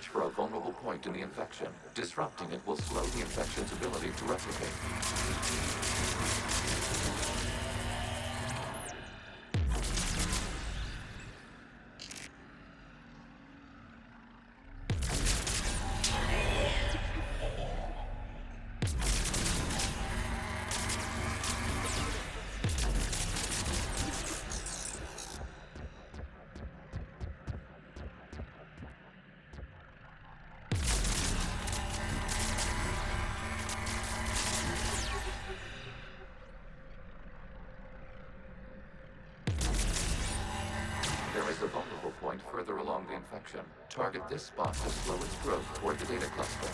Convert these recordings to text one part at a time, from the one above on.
search for a vulnerable point in the infection. Disrupting it will slow the infection's ability to replicate. There is a vulnerable point further along the infection. Target this spot to slow its growth toward the data cluster.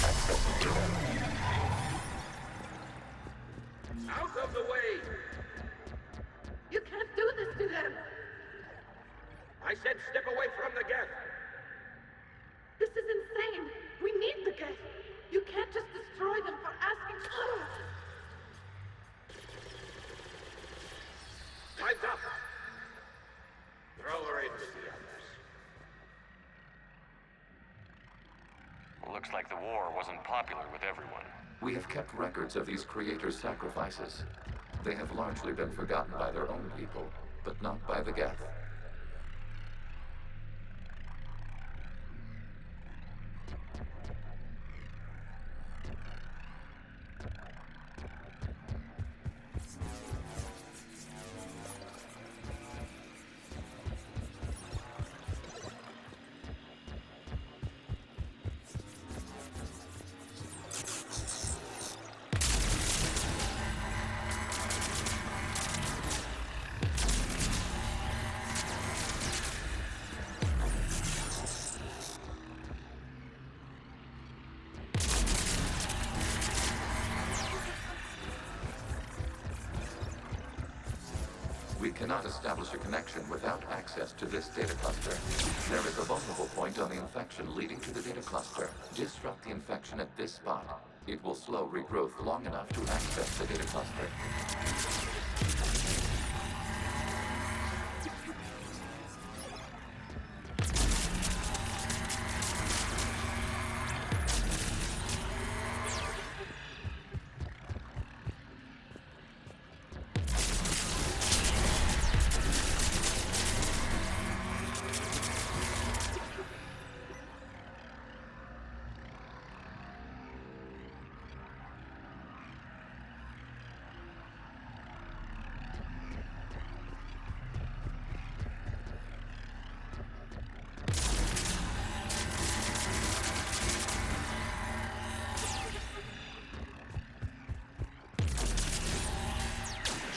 Accessing data. Out of the way! You can't do this to them! I said step away from the geth! This is insane! We need the geth! You can't just destroy them for asking. Time's up! Throw her in with the others. Looks like the war wasn't popular with everyone. We have kept records of these creators' sacrifices. They have largely been forgotten by their own people, but not by the geth. We cannot establish a connection without access to this data cluster. There is a vulnerable point on the infection leading to the data cluster. Disrupt the infection at this spot. It will slow regrowth long enough to access the data cluster.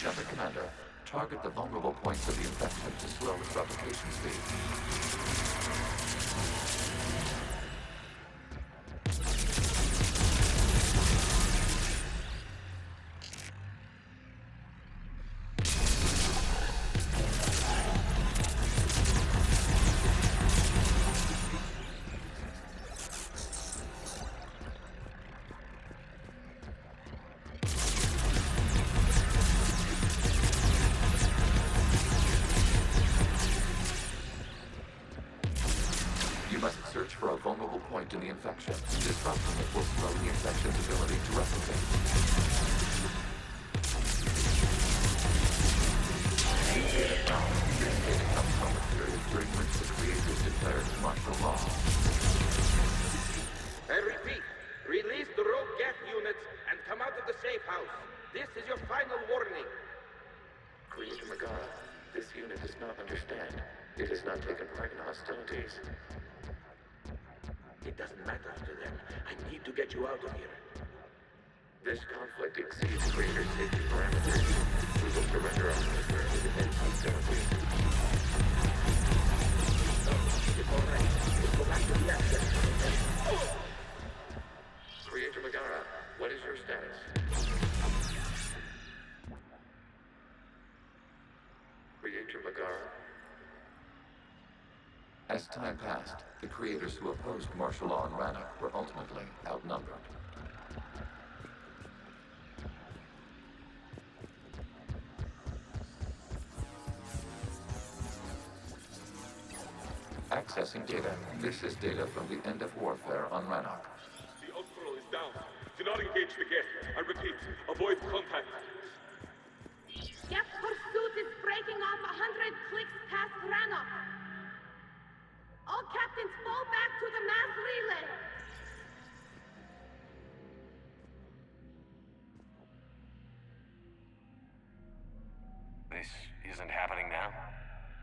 Shepard Commander, target the vulnerable points of the infection to slow its replication speed. You must search for a vulnerable point in the infection. Disrupting it will slow the infection's ability to replicate. This data comes from a period during which the creators declared martial law. I repeat, release the rogue geth units and come out of the safe house. This is your final warning. Creator Megara, this unit does not understand. It has not taken part in hostilities. It doesn't matter to them. I need to get you out of here. This conflict exceeds Creator's safety parameters. We will surrender our military to defend hostilities. It's all right. We'll go back to the access. Creator Megara, what is your status? Creator Megara? As time passed, the creators who opposed martial law in Rannoch were ultimately outnumbered. Accessing data. This is data from the end of warfare on Rannoch. The Austral is down. Do not engage the guest. I repeat, avoid contact. Geth pursuit is breaking off 100 clicks past Rannoch. All captains fall back to the mass relay. This isn't happening now?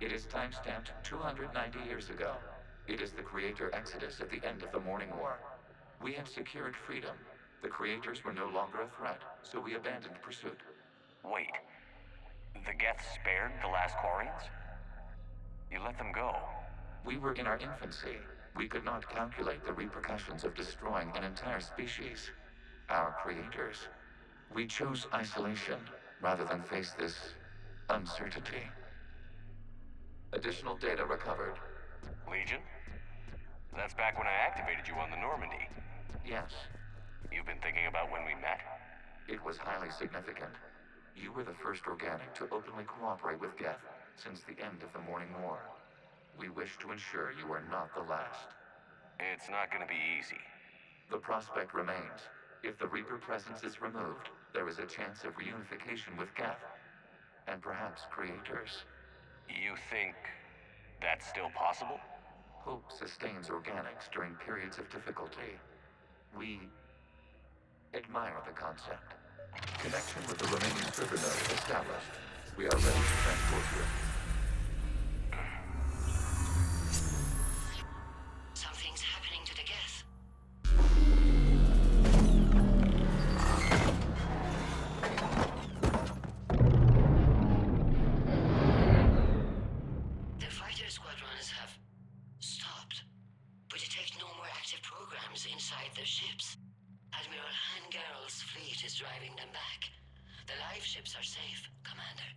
It is timestamped 290 years ago. It is the Creator Exodus at the end of the Morning War. We had secured freedom. The Creators were no longer a threat, so we abandoned pursuit. Wait. The Geth spared the last Quarians? You let them go. We were in our infancy. We could not calculate the repercussions of destroying an entire species. Our creators. We chose isolation rather than face this uncertainty. Additional data recovered. Legion? That's back when I activated you on the Normandy. Yes, You've been thinking about when we met? it was highly significant. You were the first organic to openly cooperate with Geth since the end of the Morning War. We wish to ensure you are not the last. It's not gonna be easy. The prospect remains. If the Reaper presence is removed, there is a chance of reunification with Geth. And perhaps creators. You think that's still possible? Hope sustains organics during periods of difficulty. We admire the concept. Connection with the remaining server node established. We are ready to transport you. Something's happening to the Geth. The fighter squadrons have stopped, but detect no more active programs inside their ships. Admiral Hangarl's fleet is driving them back. The live ships are safe, Commander.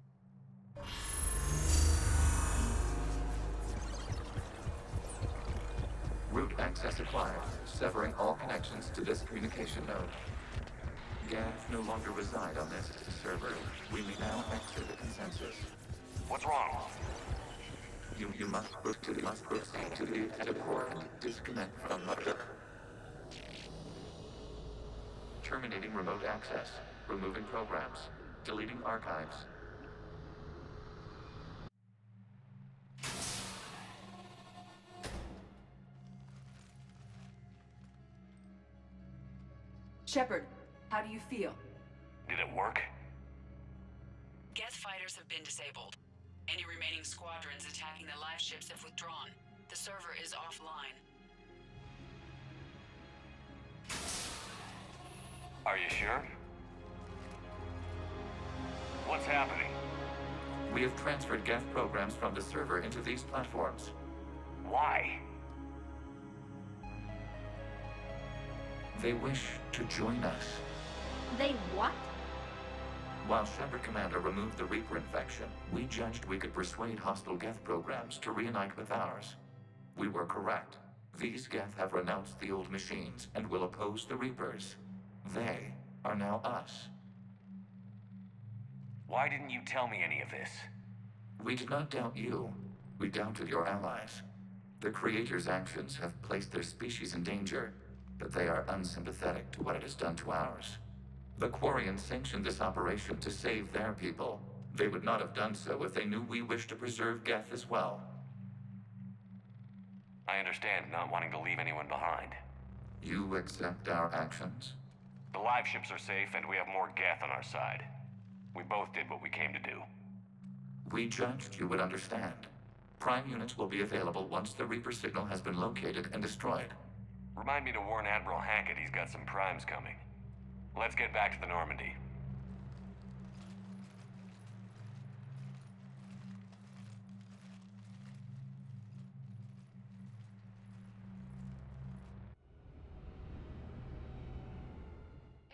Route access acquired, severing all connections to this communication node. Geth no longer reside on this server. We may now exit the consensus. What's wrong? You must proceed to the exit port and disconnect from the... Terminating remote access. Removing programs. Deleting archives. Shepard, how do you feel? Did it work? Geth fighters have been disabled. Any remaining squadrons attacking the live ships have withdrawn. The server is offline. Are you sure? What's happening? We have transferred Geth programs from the server into these platforms. Why? They wish to join us. They what? While Shepard Commander removed the Reaper infection, we judged we could persuade hostile Geth programs to reunite with ours. We were correct. These Geth have renounced the old machines and will oppose the Reapers. They are now us. Why didn't you tell me any of this? We did not doubt you. We doubted your allies. The Creator's actions have placed their species in danger, but they are unsympathetic to what it has done to ours. The Quarians sanctioned this operation to save their people. They would not have done so if they knew we wished to preserve Geth as well. I understand not wanting to leave anyone behind. You accept our actions? The live ships are safe and we have more Geth on our side. We both did what we came to do. We judged you would understand. Prime units will be available once the Reaper signal has been located and destroyed. Remind me to warn Admiral Hackett he's got some primes coming. Let's get back to the Normandy.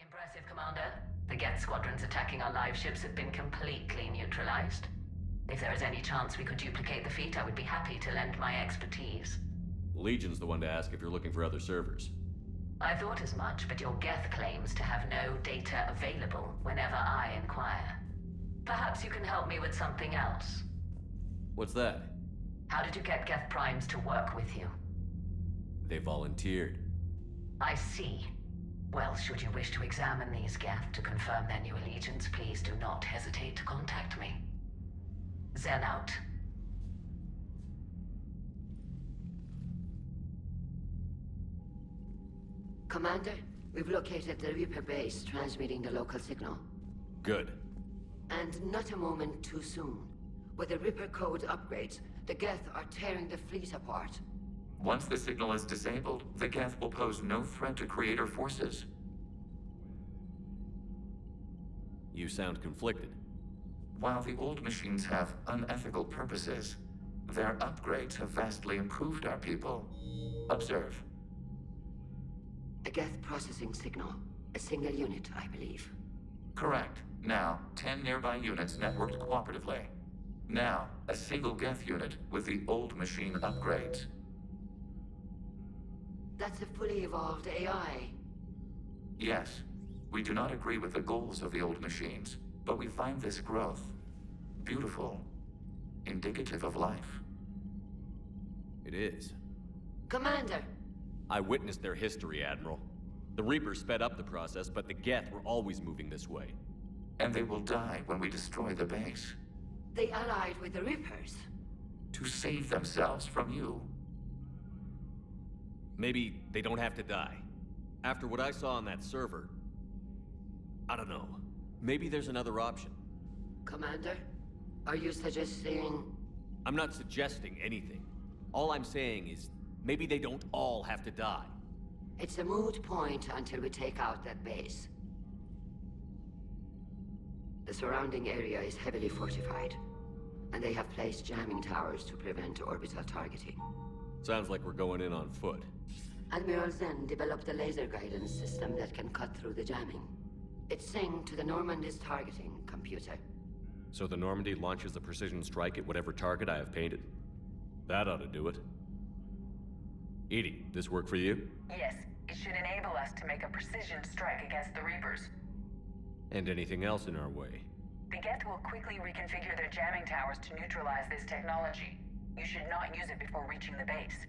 Impressive, Commander. The Geth squadrons attacking our live ships have been completely neutralized. If there is any chance we could duplicate the feat, I would be happy to lend my expertise. Legion's the one to ask if you're looking for other servers. I thought as much, but your Geth claims to have no data available whenever I inquire. Perhaps you can help me with something else. What's that? How did you get Geth Primes to work with you? They volunteered. I see. Well, should you wish to examine these Geth to confirm their new allegiance, please do not hesitate to contact me. Zen out. Commander, we've located the Reaper base transmitting the local signal. Good. And not a moment too soon. With the Reaper code upgrades, the Geth are tearing the fleet apart. Once the signal is disabled, the Geth will pose no threat to Creator forces. You sound conflicted. While the old machines have unethical purposes, their upgrades have vastly improved our people. Observe. A Geth processing signal. A single unit, I believe. Correct. Now, 10 nearby units networked cooperatively. Now, a single Geth unit with the old machine upgrades. That's a fully evolved AI. Yes, we do not agree with the goals of the old machines, but we find this growth beautiful, indicative of life. It is. Commander! I witnessed their history, Admiral. The Reapers sped up the process, but the Geth were always moving this way. And they will die when we destroy the base. They allied with the Reapers. To save themselves from you. Maybe they don't have to die. After what I saw on that server, I don't know. Maybe there's another option. Commander, are you suggesting... I'm not suggesting anything. All I'm saying is, maybe they don't all have to die. It's a moot point until we take out that base. The surrounding area is heavily fortified, and they have placed jamming towers to prevent orbital targeting. Sounds like we're going in on foot. Admiral Zen developed a laser guidance system that can cut through the jamming. It's synced to the Normandy's targeting computer. So the Normandy launches a precision strike at whatever target I have painted? That ought to do it. Edie, this work for you? Yes, it should enable us to make a precision strike against the Reapers. And anything else in our way? The Geth will quickly reconfigure their jamming towers to neutralize this technology. You should not use it before reaching the base.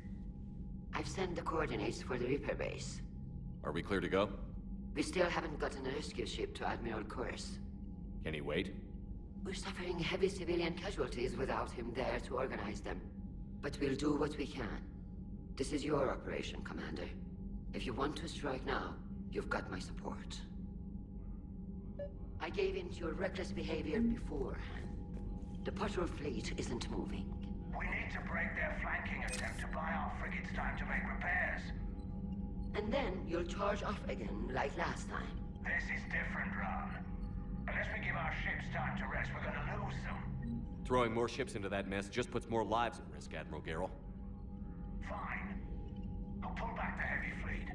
I've sent the coordinates for the Reaper base. Are we clear to go? We still haven't gotten a rescue ship to Admiral Kurz. Can he wait? We're suffering heavy civilian casualties without him there to organize them. But we'll do what we can. This is your operation, Commander. If you want to strike now, you've got my support. I gave in to your reckless behavior before. The patrol fleet isn't moving. We need to break their flanking attempt to buy our frigates time to make repairs. And then you'll charge off again, like last time. This is different, Ron. Unless we give our ships time to rest, we're gonna lose them. Throwing more ships into that mess just puts more lives at risk, Admiral Garrel. Fine. I'll pull back the heavy fleet.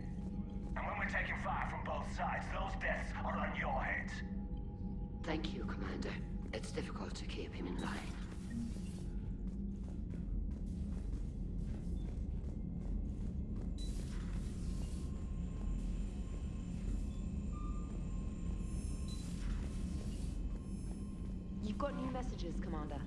And when we're taking fire from both sides, those deaths are on your heads. Thank you, Commander. It's difficult to keep him in line. You've got new messages, Commander.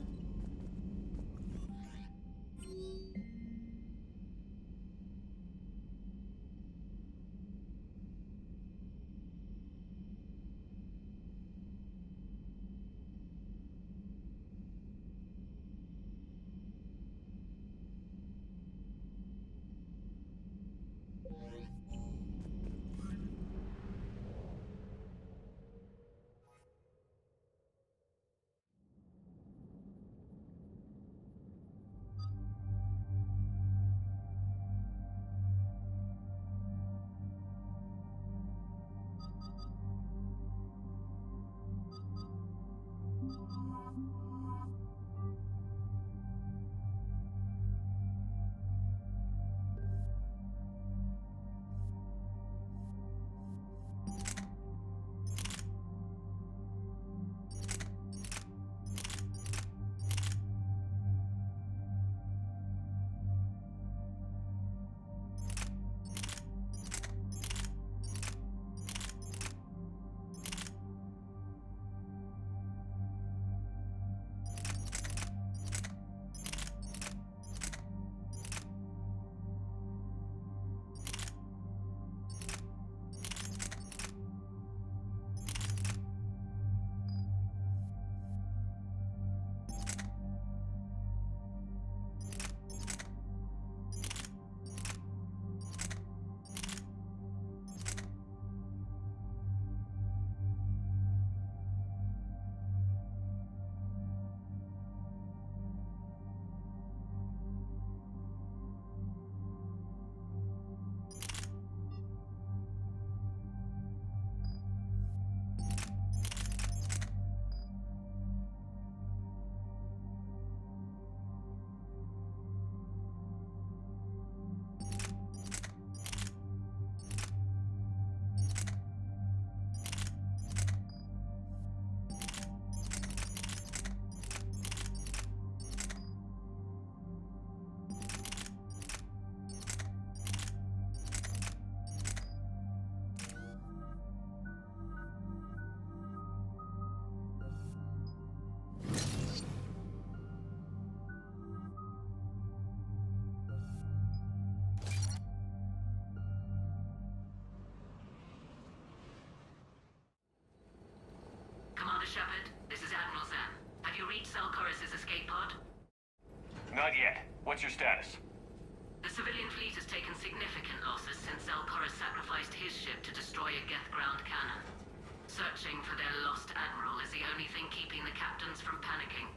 Shepard. This is Admiral Zan. Have you reached Zelkorus' escape pod? Not yet. What's your status? The civilian fleet has taken significant losses since Zelkorus sacrificed his ship to destroy a Geth ground cannon. Searching for their lost admiral is the only thing keeping the captains from panicking.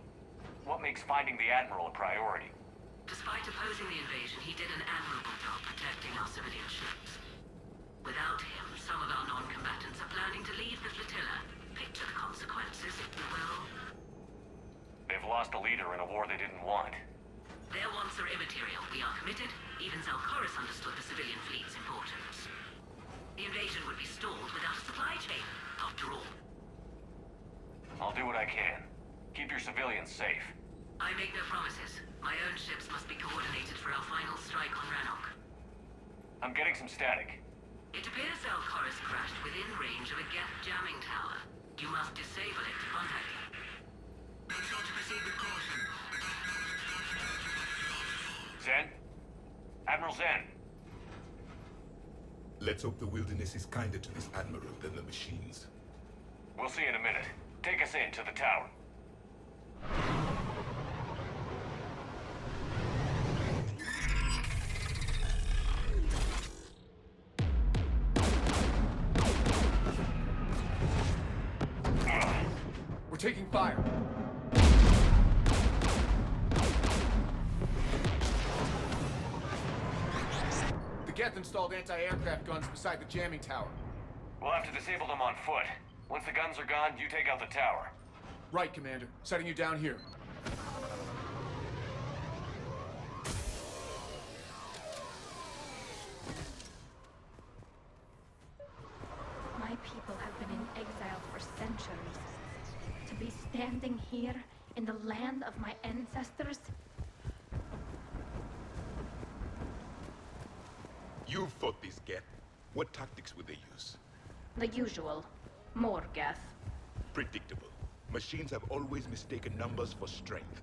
What makes finding the Admiral a priority? Despite opposing the invasion, he did an admirable job protecting our civilian ships. Without him, some of our non-combatants are planning to leave the flotilla. Picture the consequences, if you will. They've lost a leader in a war they didn't want. Their wants are immaterial. We are committed. Even Zelkorus understood the civilian fleet's importance. The invasion would be stalled without a supply chain, after all. I'll do what I can. Keep your civilians safe. I make no promises. My own ships must be coordinated for our final strike on Rannoch. I'm getting some static. It appears Zelkorus crashed within range of a Geth jamming tower. You must disable it to contact him. Make sure to proceed with caution. Zen? Admiral Zen? Let's hope the wilderness is kinder to this admiral than the machines. We'll see in a minute. Take us in to the tower. We're taking fire. The Geth installed anti-aircraft guns beside the jamming tower. We'll have to disable them on foot. Once the guns are gone, you take out the tower. Right, Commander. Setting you down here. My people have been in exile for centuries. To be standing here in the land of my ancestors? You fought these Geth. What tactics would they use? The usual. More Geth. Predictable. Machines have always mistaken numbers for strength.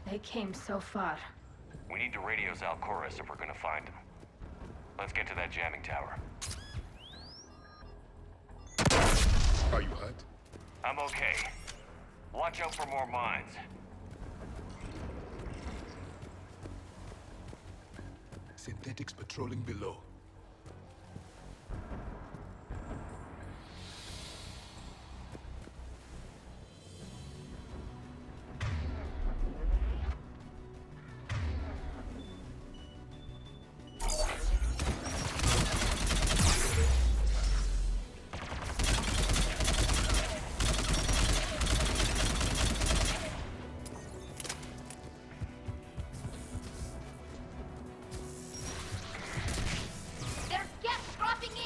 They came so far. We need to radio Zelkorus if we're gonna find him. Let's get to that jamming tower. Are you hurt? I'm okay. Watch out for more mines. Synthetics patrolling below. There's Geth dropping in!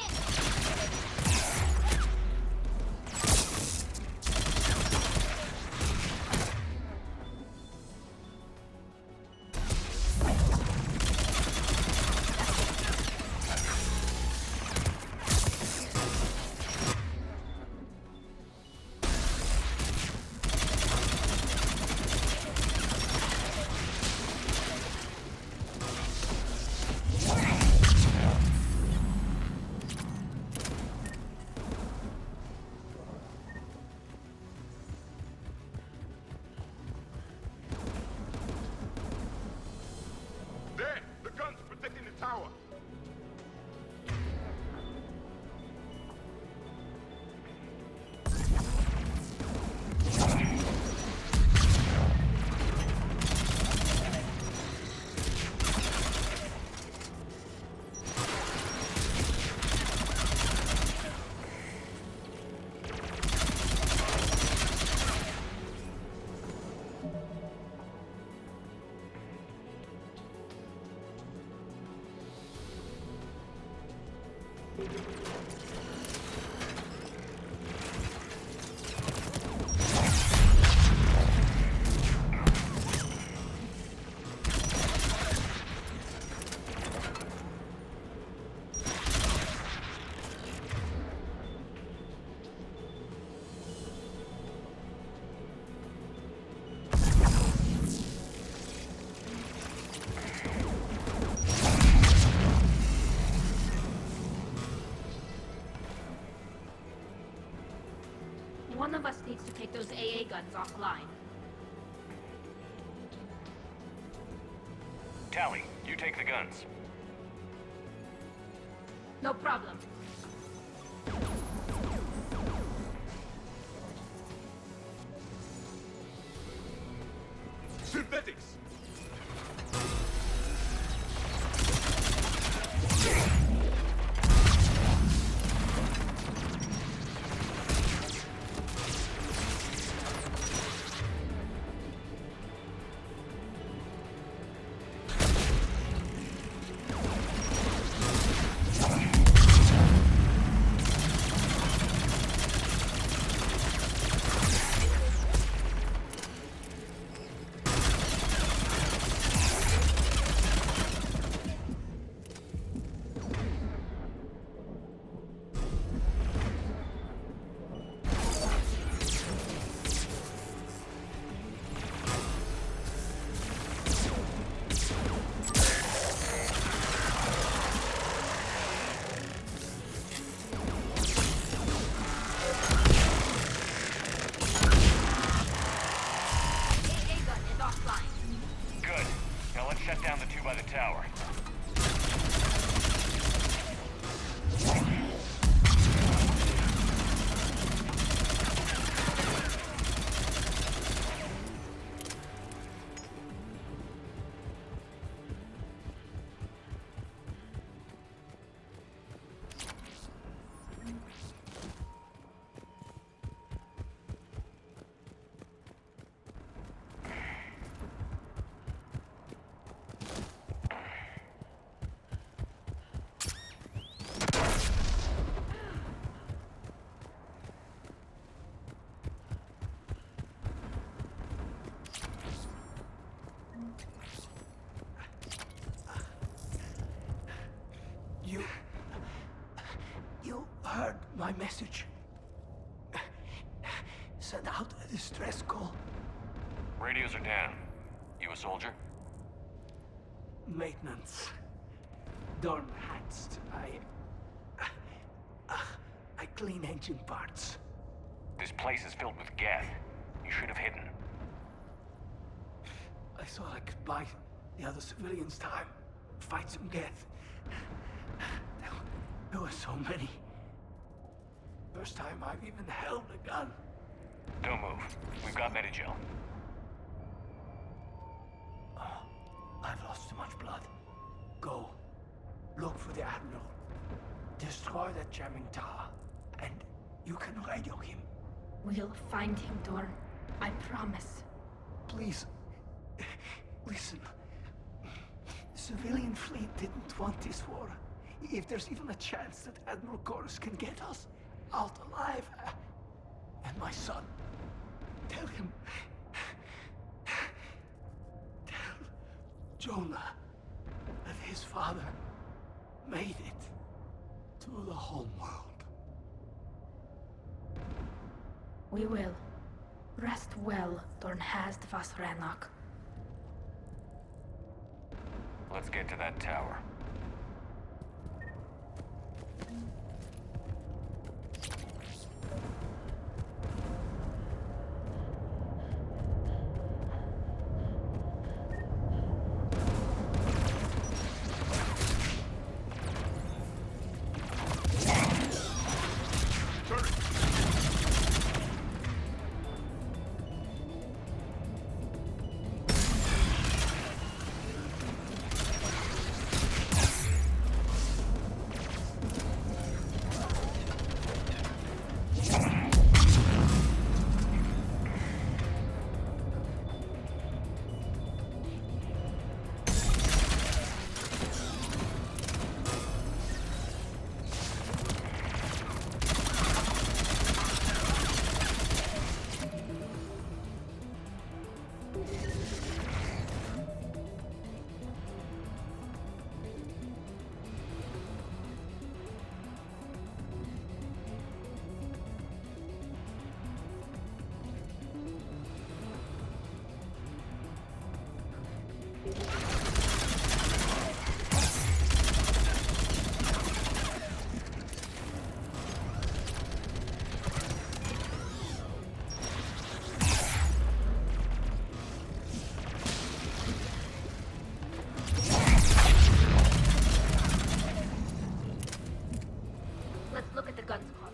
There! The guns protecting the tower! One of us needs to take those AA guns offline. Tally, you take the guns. No problem. Synthetics! You heard my message. Send out a distress call. Radios are down. You a soldier? Maintenance. Dorn hatched. I clean engine parts. This place is filled with Geth. You should have hidden. I thought I could buy the other civilians time. Fight some Geth. There were so many. First time I've even held a gun. Don't move. We've got Medigel. Oh, I've lost too much blood. Go. Look for the Admiral. Destroy that jamming tower. And you can radio him. We'll find him, Dorn. I promise. Please. Listen. The civilian fleet didn't want this war. If there's even a chance that Admiral Chorus can get us out alive, and my son, tell him, tell Jonah that his father made it to the home world. We will. Rest well, Dorn Hazd vas Rannoch. Let's get to that tower. gun's called.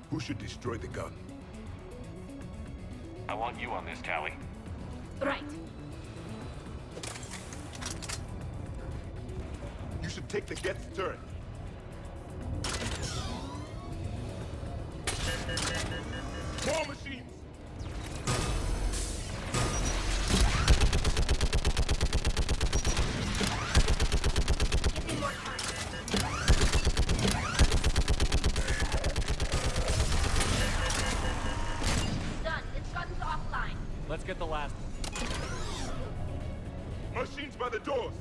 Who should destroy the gun? I want you on this, Tally. Right. You should take the Geth's turn. More machines! Give me more time. Done. Its gun's offline. Let's get the last. Machines by the doors!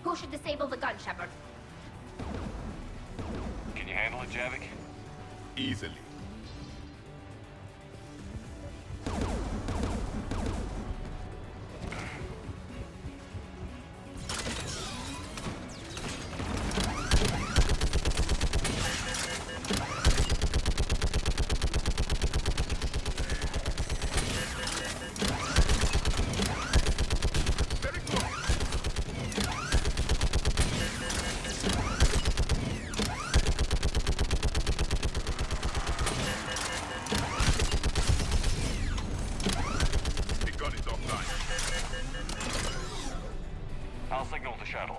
Who should disable the gun, Shepard? Can you handle it, Javik? Easily. I'll signal the shuttle.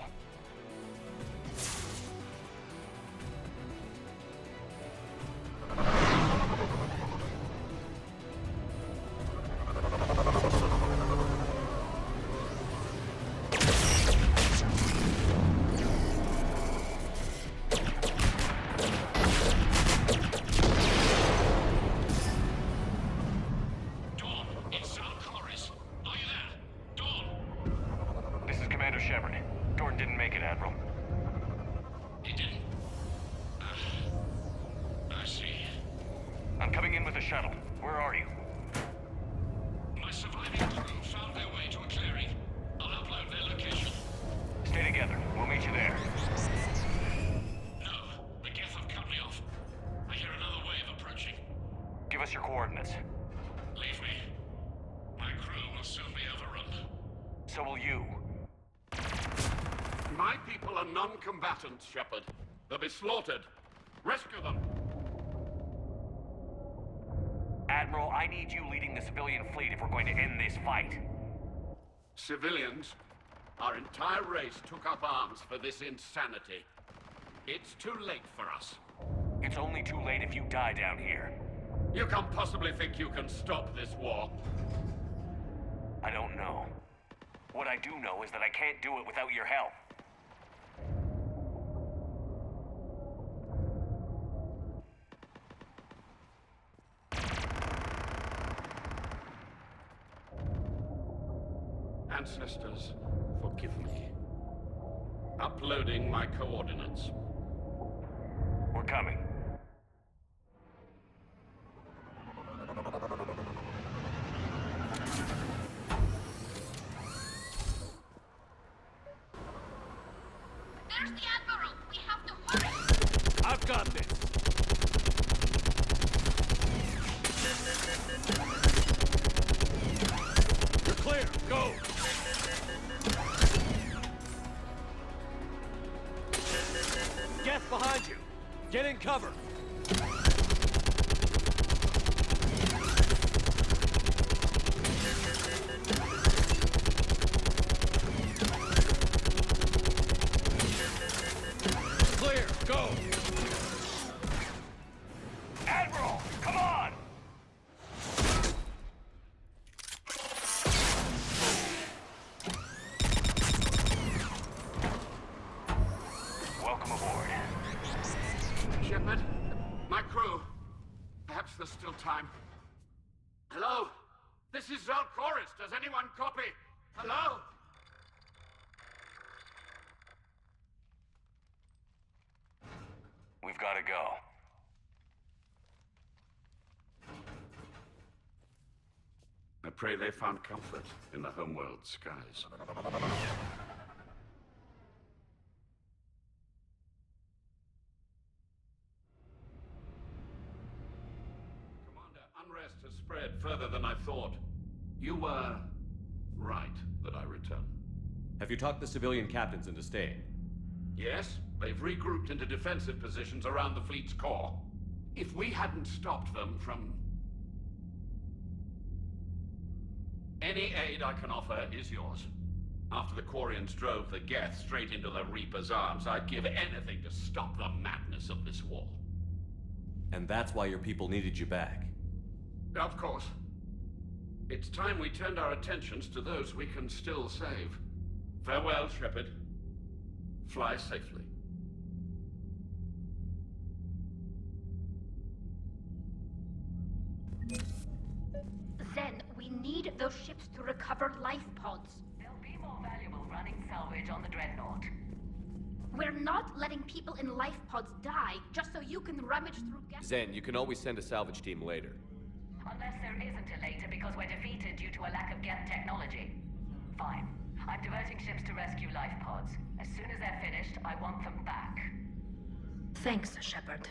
Shepard. Gordon didn't make it, Admiral. He didn't? I see. I'm coming in with the shuttle. Where are you? My surviving crew found their way to a clearing. I'll upload their location. Stay together. We'll meet you there. No, the Geth have cut me off. I hear another wave approaching. Give us your coordinates. Leave me. My crew will soon be overrun. So will you. My people are non-combatants, Shepard. They'll be slaughtered. Rescue them! Admiral, I need you leading the civilian fleet if we're going to end this fight. Civilians? Our entire race took up arms for this insanity. It's too late for us. It's only too late if you die down here. You can't possibly think you can stop this war. I don't know. What I do know is that I can't do it without your help. Ancestors, forgive me. Uploading my coordinates. We're coming. There's the Admiral! We have to hurry! I've got this! You're clear! Go! Get behind you! Get in cover! Clear! Go! Admiral! Come on! Welcome aboard. Shepard? My crew? Perhaps there's still time. Hello? This is Zalcoris. Does anyone copy? Hello? We've got to go. I pray they found comfort in the homeworld skies. Unrest has spread further than I thought. You were right that I return. Have you talked the civilian captains into staying? Yes, they've regrouped into defensive positions around the fleet's core. If we hadn't stopped them from... Any aid I can offer is yours. After the Quarians drove the Geth straight into the Reaper's arms, I'd give anything to stop the madness of this war. And that's why your people needed you back. Of course. It's time we turned our attentions to those we can still save. Farewell, Shepard. Fly safely. Zen, we need those ships to recover life pods. They'll be more valuable running salvage on the Dreadnought. We're not letting people in life pods die just so you can rummage through gas. Zen, you can always send a salvage team later. Unless there isn't a later because we're defeated due to a lack of Geth technology. Fine. I'm diverting ships to rescue life pods. As soon as they're finished, I want them back. Thanks, Shepard.